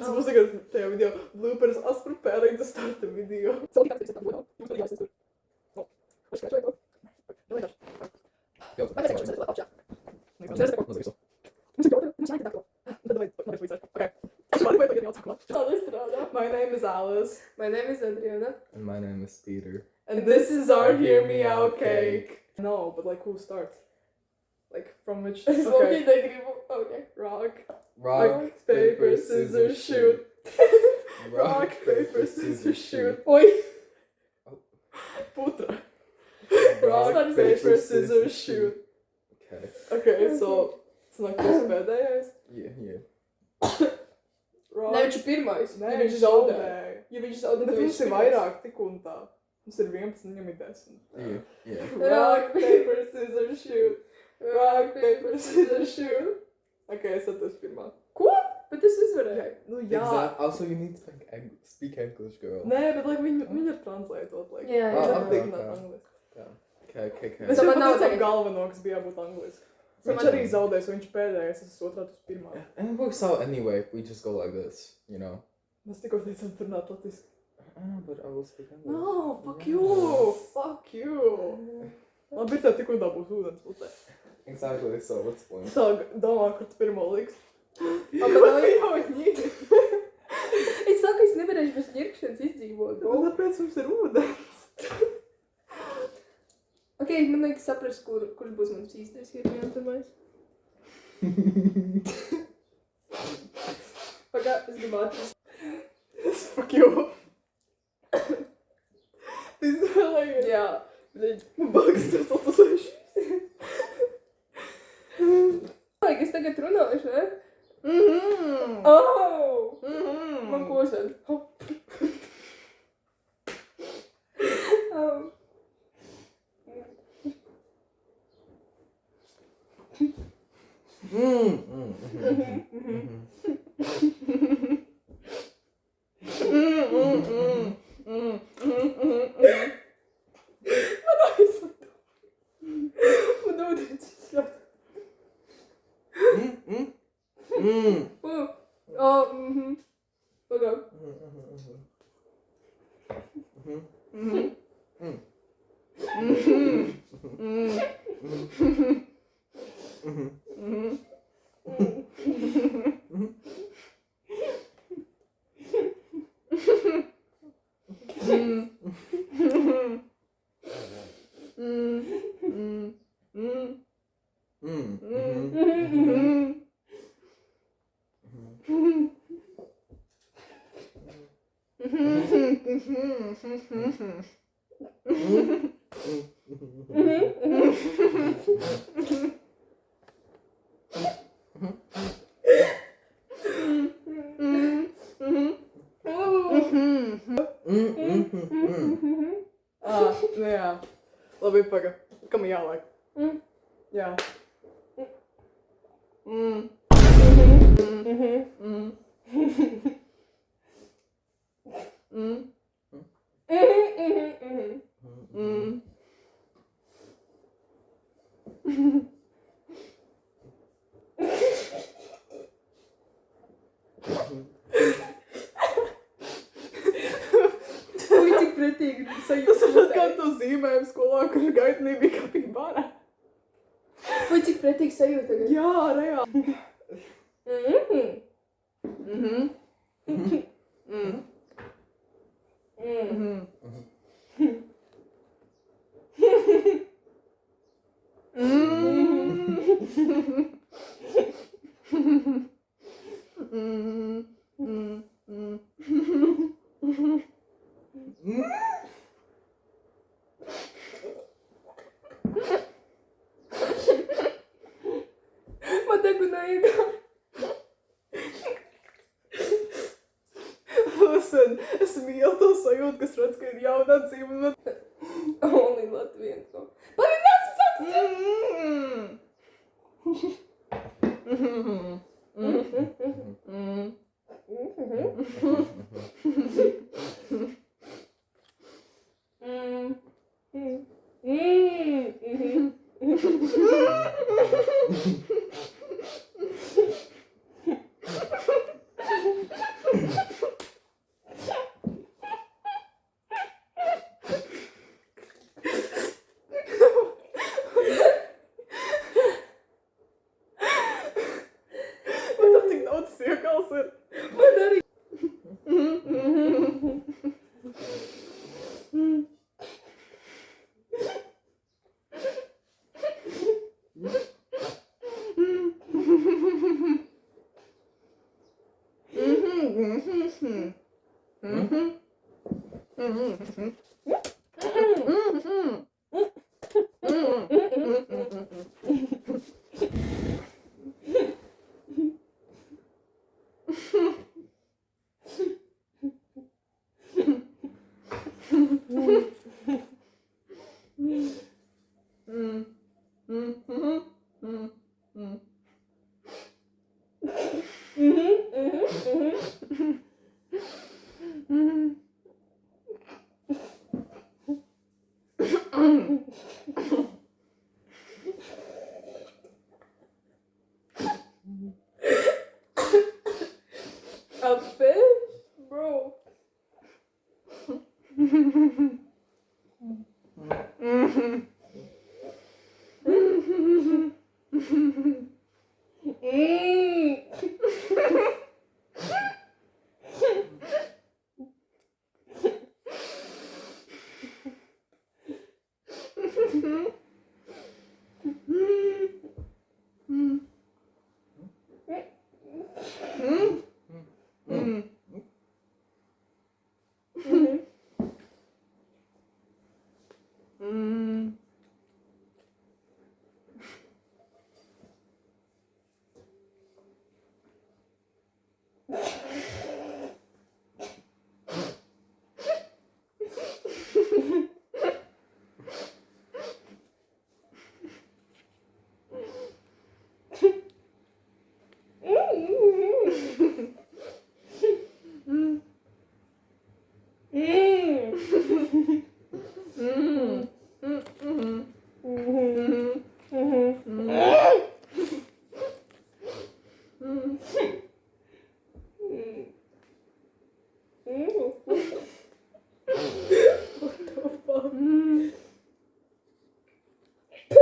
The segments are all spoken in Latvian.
Supposed to get the video bloopers us preparing to start the video. So we have to set up video. You can use this. Oh, let's try it. No, I don't. My name is Alice. My name is Adriana. And my name is Peter. And this is our Hear Me Out cake. No, but like who starts? Like from which? Okay. Okay. Rock, paper, scissors, shoot. Rock, paper, scissors, shoot. Oi. Putra. Rock, paper, scissors, shoot. Okay. Okay, so it's like kas pēdējais? Rock. Ne, viņš ir pirmais. Nē, Ja viņš zaudē. Ja viņš zaudē, Bet tad mums ir vairāk tik un tā. Mums ir 11, viņam ir 10. Yeah. Rock, paper, scissors, shoot. Rock, paper, scissors, shoot. Okay, es atceros pirmā. Ko? Bet es uzvarēju. Nu jā. Exactly. Also, you need to speak English, girl. Nē, bet like viņi ir translētot. Like, Jā, jā. Latvīgi Okay. not angliski. Okay. Es So jau man nav pateicu tagad- galveno, kas bija jābūt angliski. So Viņš man- arī zaudēs, jo viņš pēdējais, es esmu otrā, tu esi pirmā. And it works out anyway. We just go like this, you know. Mēs tikko teicām runāt latviski. I know, but I will speak English. No, fuck you! Fuck you! Labi, ir tev tik un tā būs ūdens putē. Exactly. So what's the point? Sāk domā, kur tu pirmo liks. Apakaļ. Jau ņīri. Es saku, es nevarēšu bez ņirkšanas izdzīvot. Tāpēc mums ir ūdens. Ok, man liekas saprast, kurš būs mums īstais pirmais. Pagā, es gribu atrast. Fuck you. Tas vēlējies. Jā. Man baliks tev tatusējuši. Laik, es tagad runāšu, ne? Mhm. Oh! Mhm. Man košana. Oh. Man ūdens šķiet. Oh, Pagā. Nu jā. Labi, paga. Kam jāliek? Jā. Ui, cik pretīgi Tas sajūta. ir kā tu zīmējumi skolā, kur gaitnī bija kapībāra. Ui, cik pretīgi sajūta. Jā, reāli. Man degunēja. Listen, es mīlu to sajūtu, kas redz, ka ir jauna dzīve. Only Latvians. Pagaidās, es saku. Man arī. A fish? Bro.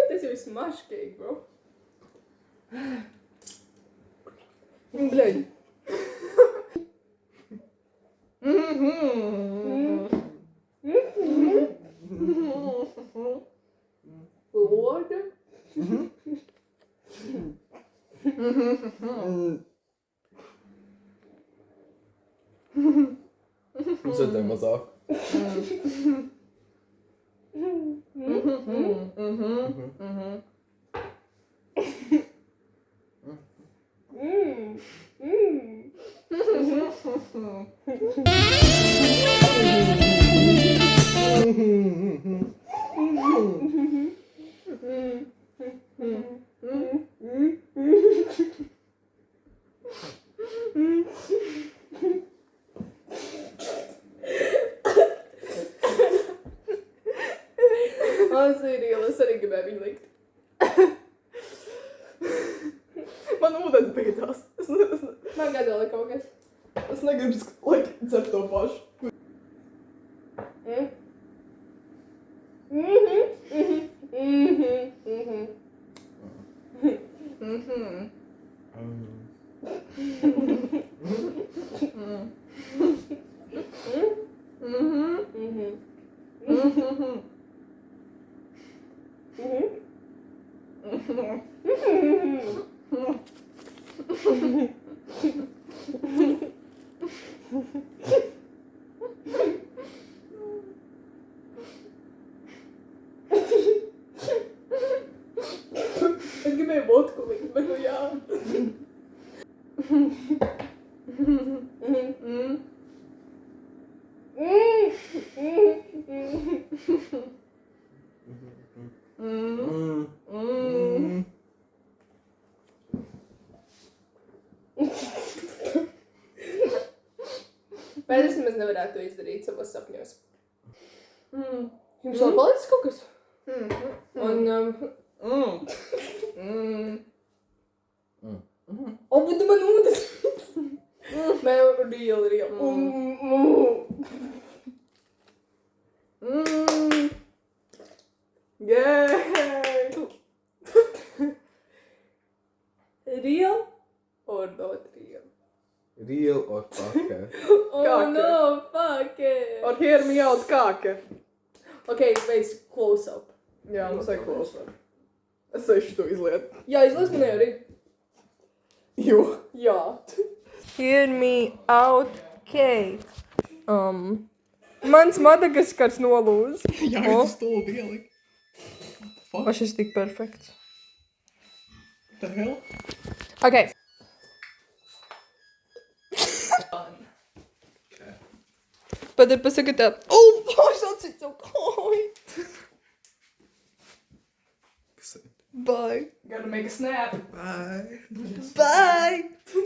Tas jau ir smaškīgi, bro. Блядь. Lord. Zet hem eens af. Honestly, real, es arī gribēju viņu likt. Man ūdens beidzās. Man gadēja kaut kas. Es negribu, like, dzert to pašu. Es gribēju vodku likt, bet nu jā. Bet es nemaz nevarētu to izdarīt savos sapņos. Jums vēl palicis kaut kas? O, bet man ūdens! Man real. Yay! Real or not real? Real or kake? Oh Kake. no, fuck it. Or hear me out, kake. Okay, wait, close up. Jā, mums vajag klausot. Es eju to izliet. Jā, izlaist man arī. Jo. Jā. Hear me out, cake. Mans Madagaskars nolūz. Jā, O. es stulbi ieliku. O, šis tik perfekts. The hell? Okay. But then pasaka tā. Oh, es atsīju savu kāju. Bye. Gotta make a snap. Bye. Bye.